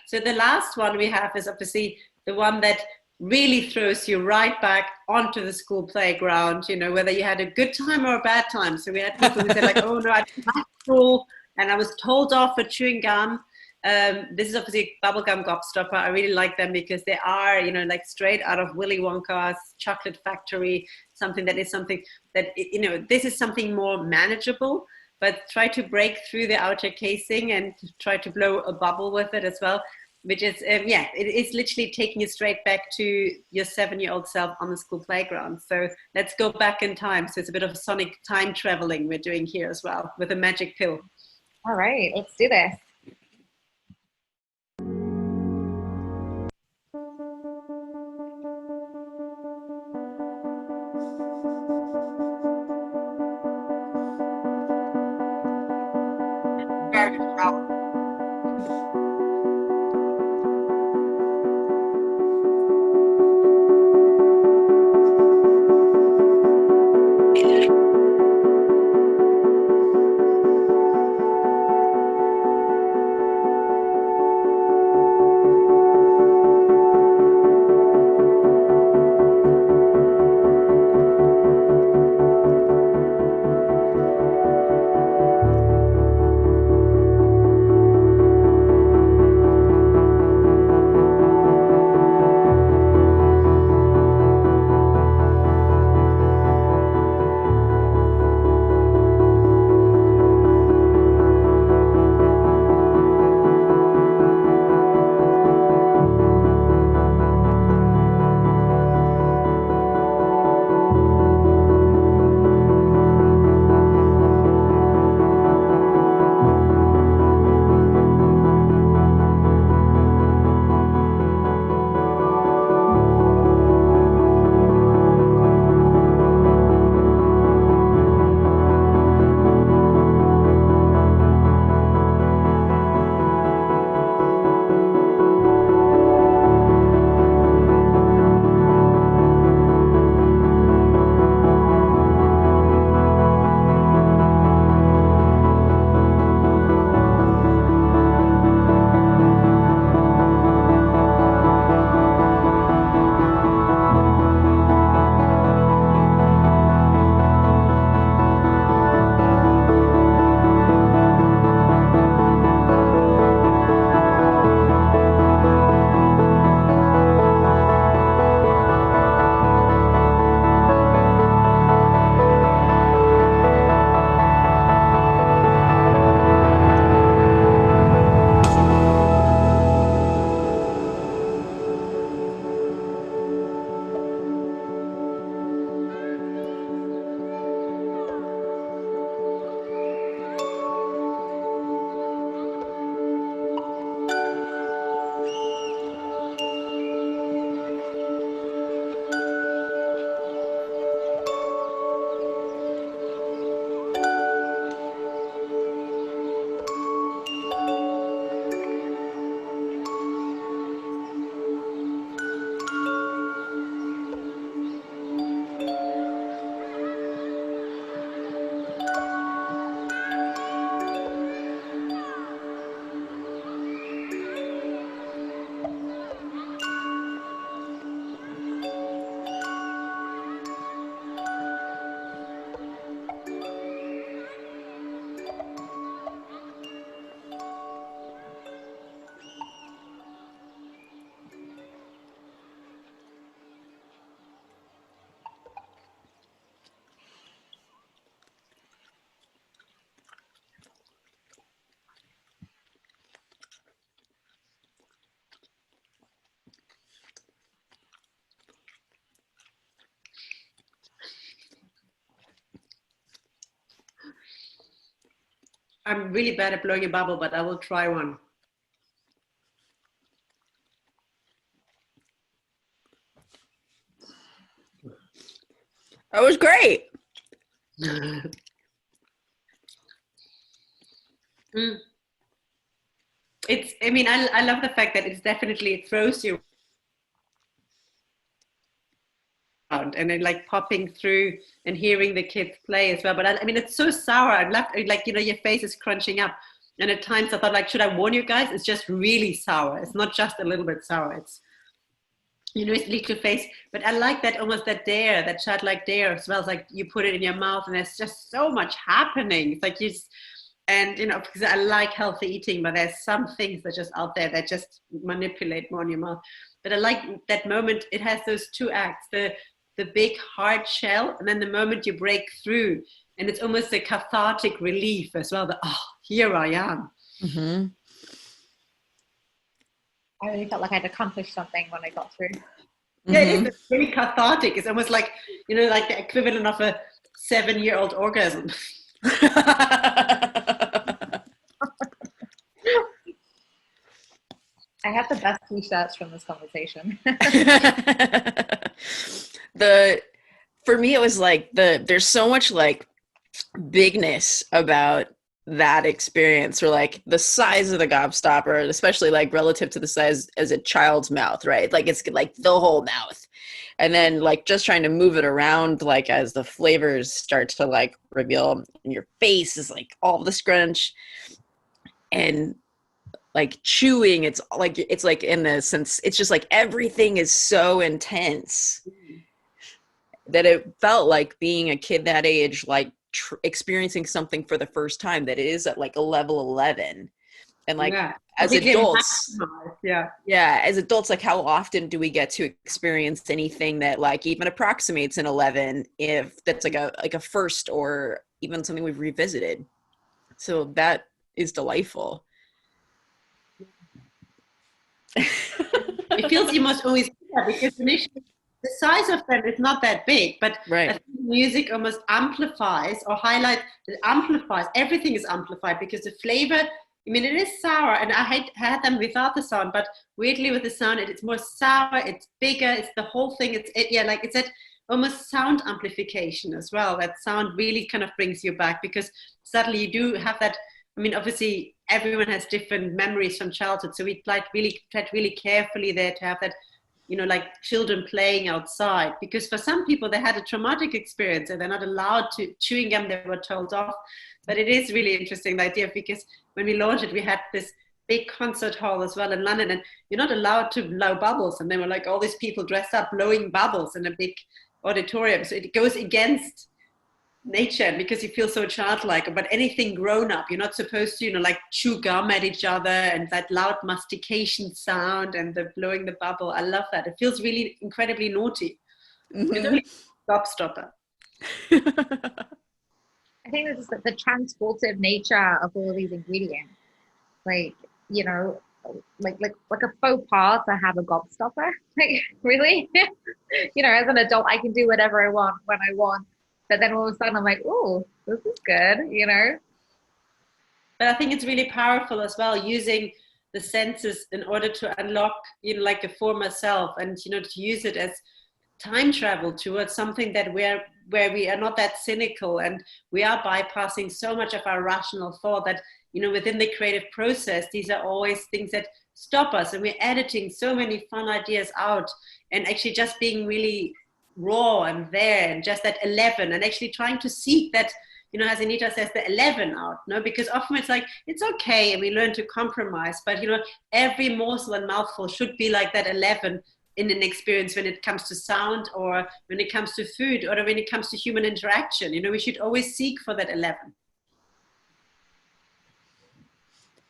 So the last one we have is obviously the one that really throws you right back onto the school playground, you know, whether you had a good time or a bad time. So we had people who said like, oh no, I didn't like school and I was told off for chewing gum. This is obviously bubblegum gobstopper. I really like them because they are, you know, like straight out of Willy Wonka's chocolate factory, something that, you know, this is something more manageable, but try to break through the outer casing and try to blow a bubble with it as well, which is, yeah, it's literally taking you straight back to your 7-year-old self on the school playground. So let's go back in time. So it's a bit of sonic time traveling we're doing here as well with a magic pill. All right, let's do this. I'm really bad at blowing a bubble, but I will try one. That was great. It's, I mean, I love the fact that it's definitely, it throws you around and then like popping through and hearing the kids play as well. But I mean, it's so sour. I'd love, like, you know, your face is crunching up. And at times I thought, like, should I warn you guys? It's just really sour. It's not just a little bit sour. It's, it's little face. But I like that, almost that dare, that childlike dare as well. It's like you put it in your mouth and there's just so much happening. It's like and because I like healthy eating, but there's some things that are just out there that just manipulate more in your mouth. But I like that moment. It has those two acts, the big hard shell, and then the moment you break through, and it's almost a cathartic relief as well. That, here I am. Mm-hmm. I really felt like I'd accomplished something when I got through. Yeah, it's really cathartic. It's almost like, like the equivalent of a 7-year-old orgasm. I have the best t-shirts from this conversation. For me, it was like there's so much like bigness about that experience, or like the size of the gobstopper, especially like relative to the size as a child's mouth, right? Like it's like the whole mouth. And then like just trying to move it around, like as the flavors start to like reveal, and your face is like all the scrunch, and like chewing, it's like in the sense, it's just like everything is so intense that it felt like being a kid that age, like experiencing something for the first time that is at like a level 11. And like as adults, as adults, like how often do we get to experience anything that like even approximates an 11, if that's like a first, or even something we've revisited? So that is delightful. It feels you must always do that, because initially the size of them is not that big, but right. I think music almost amplifies or highlights. It amplifies. Everything is amplified because the flavor, I mean, it is sour, and I had them without the sound, but weirdly with the sound, it's more sour, it's bigger, it's the whole thing. It's that almost sound amplification as well. That sound really kind of brings you back, because suddenly you do have that. I mean, obviously everyone has different memories from childhood, so we tread really carefully there to have that, like children playing outside, because for some people they had a traumatic experience and they're not allowed to chewing gum, they were told off. But it is really interesting, the idea, because when we launched it, we had this big concert hall as well in London, and you're not allowed to blow bubbles, and there were like all these people dressed up blowing bubbles in a big auditorium. So it goes against nature, because you feel so childlike. But anything grown up, you're not supposed to, like chew gum at each other, and that loud mastication sound and the blowing the bubble. I love that. It feels really incredibly naughty. It's really gobstopper. I think this is the transportive nature of all of these ingredients. Like, like a faux pas to have a gobstopper. Like, really? As an adult, I can do whatever I want when I want. But then all of a sudden I'm like, oh, this is good, But I think it's really powerful as well, using the senses in order to unlock, like a former self, and, to use it as time travel towards something that where we are not that cynical, and we are bypassing so much of our rational thought that, within the creative process, these are always things that stop us, and we're editing so many fun ideas out, and actually just being really raw and there, and just that 11, and actually trying to seek that, as Anita says, the 11 out, because often it's like, it's okay, and we learn to compromise, but every morsel and mouthful should be like that 11 in an experience, when it comes to sound, or when it comes to food, or when it comes to human interaction. We should always seek for that 11.